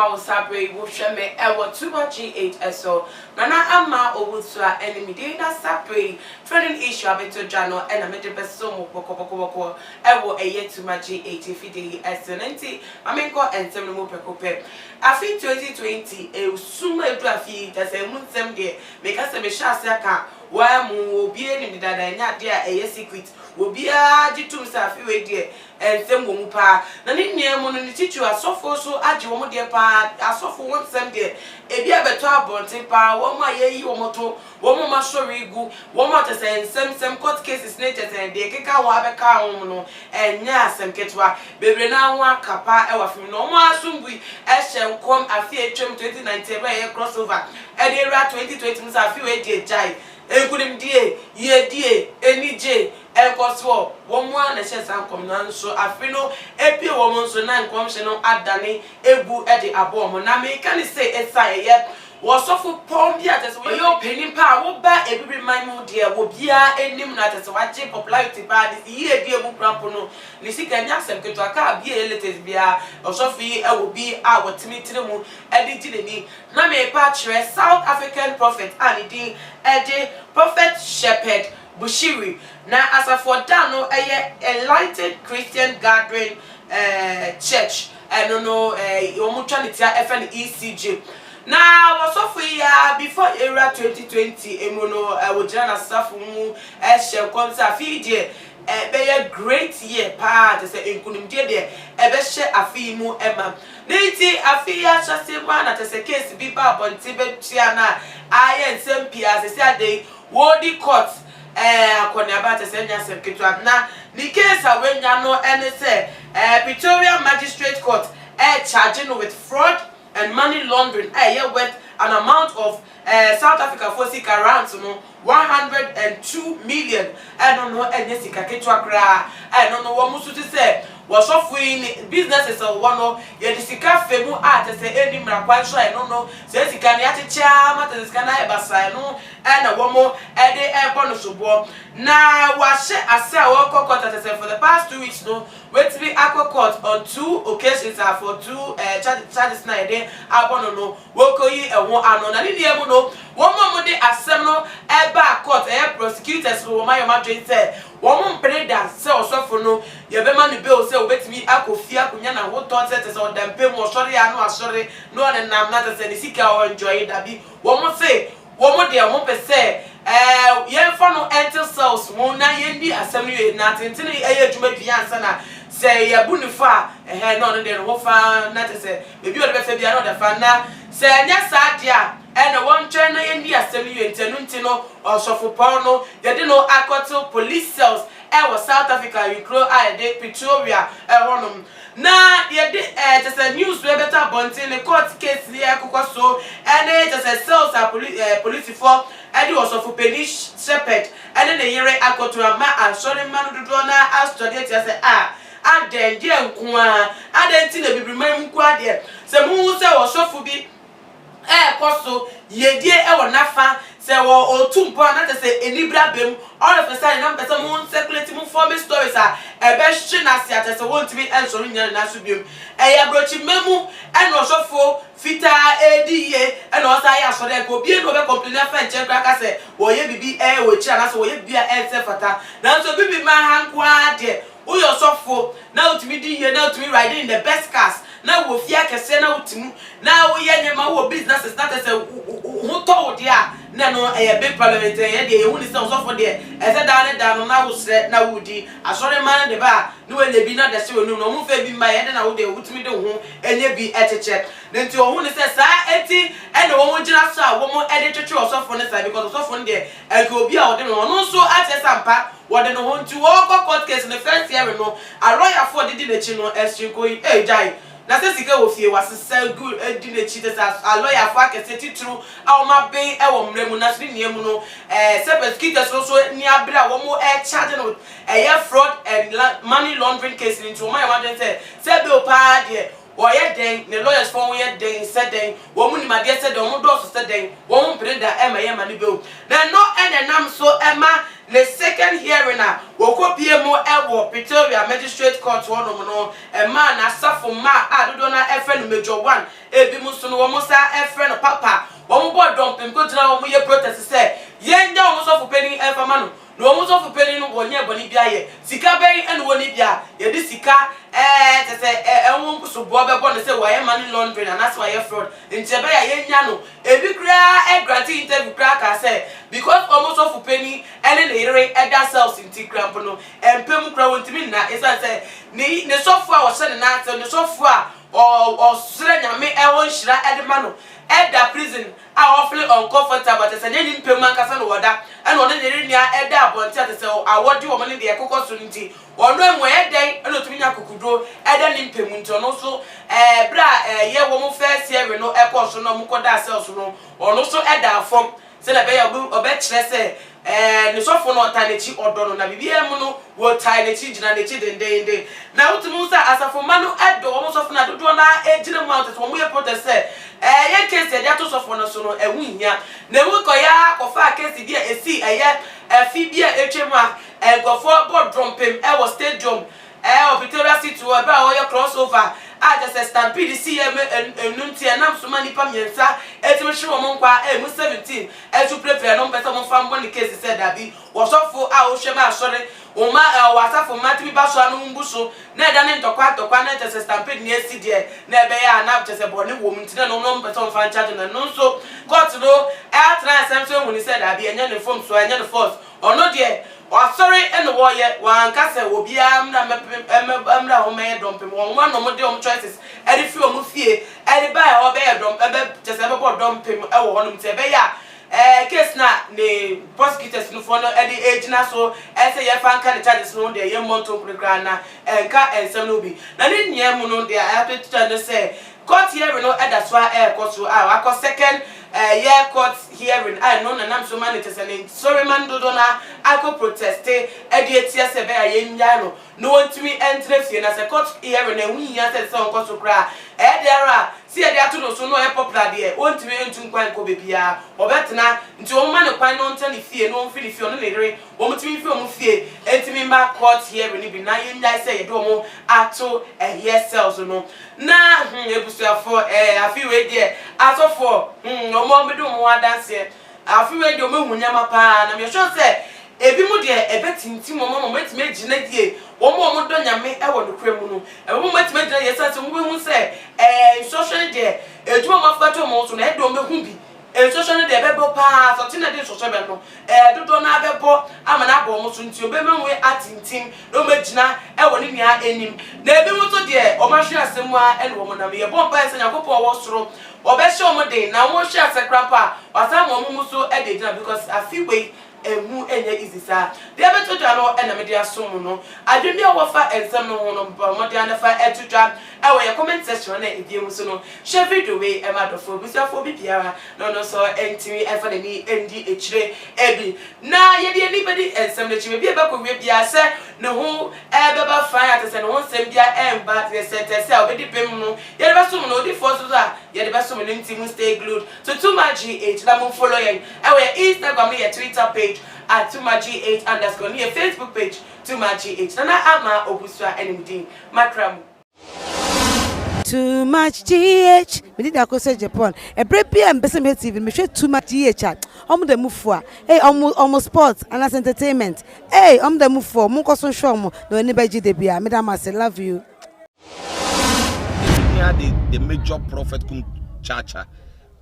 Mama Sabre will share me ever 2 G8 SO. Nana Ama Owusua enemy Dina Sabre trending issue of it to Jano and a major besomo Boko ever a year to my G8 fide SNT. Amenko and Seminole Pecope. I think 2020 a summa drafi that's a moon sem day make us a Meshasaka. Why will be any that I not there a secret will be a G2 Safi dear and some womupa. Nani near Money teacher so for so add dear part I saw for one sem day a be a better bonting power one my ye moto one more sorry go one more to say some court cases nature and they kick out Wabeka and yes and ketwa baby now one capa ever from no more soon we shall come a fear 2019 crossover and era 2020 a few a jai. Enkudem die ye die eni je ekoswo wo mu an ehye sankom nan so afino epi wo mu so na nkom hye no adane ebu e de abom na me kan say esai ye wo sofo pom bia tese wo yo penin pa wo ba ebibi man mu de wo bia enim na tese wa je popularity ba de ye die mu prampo no ni sika nya asem keto aka bia latest bia osofi e wo bi a wo timitire mu e di tineni na me pa chere South African prophet and di Prophet Shepherd Bushiri. Now, as a for Dano, a enlightened Christian gathering church, I don't know, Omutanitia FNECG. Now, also for before era 2020, Emono, I would join a Safumu, Eshel Consa Fiji. Be a great year, pa to say in Kunimdia there, a beshe afimu Emma. Niti afia Shasiman at a case be bab on Tibet Tiana, I and some Pias, a Saturday, Wodi Court, Konabata Senya Sekitwa. Now, the case I went no NSA, Pretoria Magistrate Court, charging with fraud and money laundering, worth an amount of South Africa for sick around 102 million. I don't know any sika ketwa kra. I don't know what musu to say. Was offering businesses or one of ye sika femu art say any mrakwan so I don't know. Say sika ni ati chama te sika na ebasa no and a woman e dey e bonus bo. Na wa she ase a wo court say for the past 2 weeks no wait be aqua court on 2 occasions for 2 charges na dey abono no wo koyi e won ano na ni emu no one more de asem no eba court prosecutors wo my madwen say one mpere da say osofo no ye be ma ni bill say obetimi akofia kunya na wo tot say say odampe mo sori anu asori no na nam na say ni sika o enjoy da bi one say one more de mo pese ye fa no enter cells mo na ye ndi asem no na tentene eye adwuma bia ansa na say ya bunifa no no de no fa na say bebi o de be fa bia no de fa na say nya sa dia and one China India assembly and Tenutino or Sofopano, they didn't know Akoto police cells, was South Africa, you crow I did Pretoria, now, just a news better bunting, a court case near Kukoso, and it just a cells are police for, and it was of Penny Shepherd, and then the year Akoto and sorry man to Donna asked to get as and then, dear Kwa, and then Tina be remaining quiet. Some who say was so for be. Koso ye die e nafa se wo otumpo na te se enibra bem all of a sudden na person won circulate mu for me stories e be hwe na se ate se won timi ensoro nya na so bem ya brochi memu e no sofo fita ediye e no sa ya so de go bi no be complain fa nche kra se wo ye bibi wo chi na se wo ye bia se fata na so bibi ma hanko ade wo yo sofo na utimi di ye na utimi riding in the best cars na wo fia kese na utimu na wo ye nyema wo businesses na tese wo to dia na no big parliament ye de hu ni se so for de e se da no na wo sre na wo di asore man de ba no we le bi na de se wo no mo fa bi ma ye de na wo de utimi de ho enye bi echeche nti wo hu ni se sa eti e na wo mo gira so a wo mo e de twetwe so for ne sa because so for de e ko obi a wo de no so ate sampa wo de no ho nti wo ko court case in the first year no a lawyer for de na chi no esrinko jai na se sika wo fie was so good di na chi a lawyer for akese titru a o ma ben e wo mremu na so ni emu no se prosecutors so ni abra wo mo charge no fraud and money laundering case into my imagine say be o pa de wo ye den the lawyers for wo ye den said den wo mu ni ma de said wo mo do so said den wo mo brenda e ma ye ma ni be o na no e nam so e ma the second hearing woko piemo ewo Pretoria Magistrate Court wono no man asafo ma adodo na efe no Major 1 ebi mu so no wo musa efe no papa wo bo dompem ko tira wo ye protest say yenya wo so fupeni efa ma no no wo so fupeni no wo nye boni bia ye sika ben ene woni bia ye di sika te say enwo so bo be bo no say wo ye money laundering and that's why ye fraud nti be ya yenya no ebi kra grant interview kra ka say because almost of fupeni ene le ire eda cells inti cramp no empem kra wontimi na isa say ne software wo se na na software or sre nyame e won hira edema no eda prison a awfully uncomfortable te say nyim pem ankasa no woda e no ne nia eda abonti te say awodi wo mane de ekokoso nti wono emu eden e no tumi nya kokudro eda nim pem nti ono so bra ye wo mo first year no ekoso no mo koda cells no ono so eda afom se na be ya obe kire say ne sofo no tanechi odo no na bibia mu no wo tanechi gina nechi dendende na utumu sa asafo ma no edo wo sofo na dodo na ejire mu auto wo ye protest say ye case e dia to sofo no so no ewu hia na ewu ko ya ko fa case dia esi fi bia etwemu gofo board drompem e wo stadium Pretoria City wo ba wo ye crossover just stampede CM enunti enam so mani pa miensa etimi hwe wo nkwa mu 17 etu prepare no pesa mo fa mboni case said abi wo sofo wo hwe ma asore o ma wasafo matimi ba so anu mbuso na eda ne ntokwa na just stampede ne esi de na ebe ya na just boni wo mtine no pesa mo fa charge na no so got no trans samson when he said abi enya ne form so enya ne force ono de sorry ene wo ye wan kase wo bia amra ho me dompem won no mo de choices eri fi o mu fie eri ba ho be dom ebe just ebe bo dompem e wo honum te be ya case na ne prosecutors no for no edi agina so say ye fan kan charges no de ye monto program na enka ensem no bi na ne nia mu no de I have to say court hearing no edaswa court so akọ second year court hearing I know na nam so man it is an sorry man do na akọ protest edi etia se be ayenya no wontumi entre fie na se court hearing na hu hia se onko so kra there see e dey ato no so no e popular there wontumi entum kwan ko bebia obetena nti o man kwan no ntani fie no mfiri fie no lere wo mutumi fie o mu fie entimi ma court hearing ni bi na yenya se ye do mo ato here cells no na ebusuafo afi we there asofo omo medu mo adanse afi we there o mehunya mapa na me sure say ebi mu de ebetinti mo metime gina die wo mo do nyame e wo dokra mu no e wo metime gina yesa se mo be hu say social de eduma mafato mo so na e do mehu bi social de bebo pa so tina de social be no dodo na bebo amana abo mo so nti obemenwe atintim no magina e wo ne nia enim na ebi mu to de o ma hwe asemu a e no mo na me ye bomba ese yakopọ wo soro obehye o mo de na wo hwe asekrapa wasa mo mu so e de gina because afiwe emu enye izisa de beto dwa no na me de asom no adwemi a wofa ensem no ho no mo de anafa etudwa e wo ye comment section na ediem so no share video we e ma dofo busiafo bi biara no so entimi e fa na ni endi echire ebi na ye de anybody ensem na chiwe bi e ba ko we bia se ne ho e be ba fan ate se ne ho nsem bia emba de sentence a obedi bem no ye de basom no di force so a ye de basom no ntimi stay glued to Tuma GH na mo follow yen e wo ye Instagram ye Twitter page at Tuma GH_ near Facebook page Tuma GH. Nana ama obuswa enimdi makramu. Too much GH. We did akose Japan. E brepi am bese me TV me hwe Too much GH. Omo de mufo. Hey, omo sports and as entertainment. Hey, omo de mufo. Mo ko so show mo. No ni beji de bia. Me da ma say love you. The major prophet kum chacha.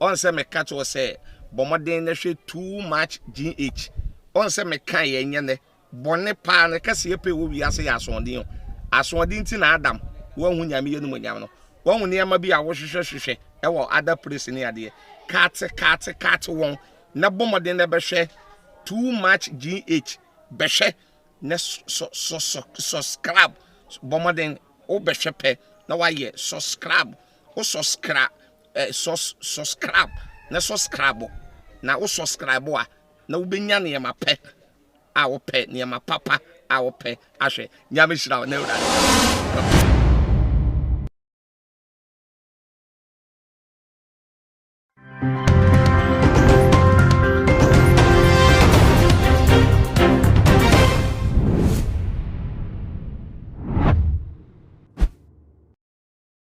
On say me catch was say bomoden na hwe Too much GH. On se me kan ye nyene bone pa na kase yepe wo wi ase ya asonde nti na adam wo hu nyame ye no nyame no wo hu ne ma bi a wo hwehwehwehwe e wo other place ne ade kat won na bomode na be hwe Too much GH be hwe na subscribe bomode o be hwe pe na wa ye subscribe o subscribe na subscribe na o subscribe a na ubenya ne ma pe a wo pe ne ma papa a wo pe ahwe nyame hira na ura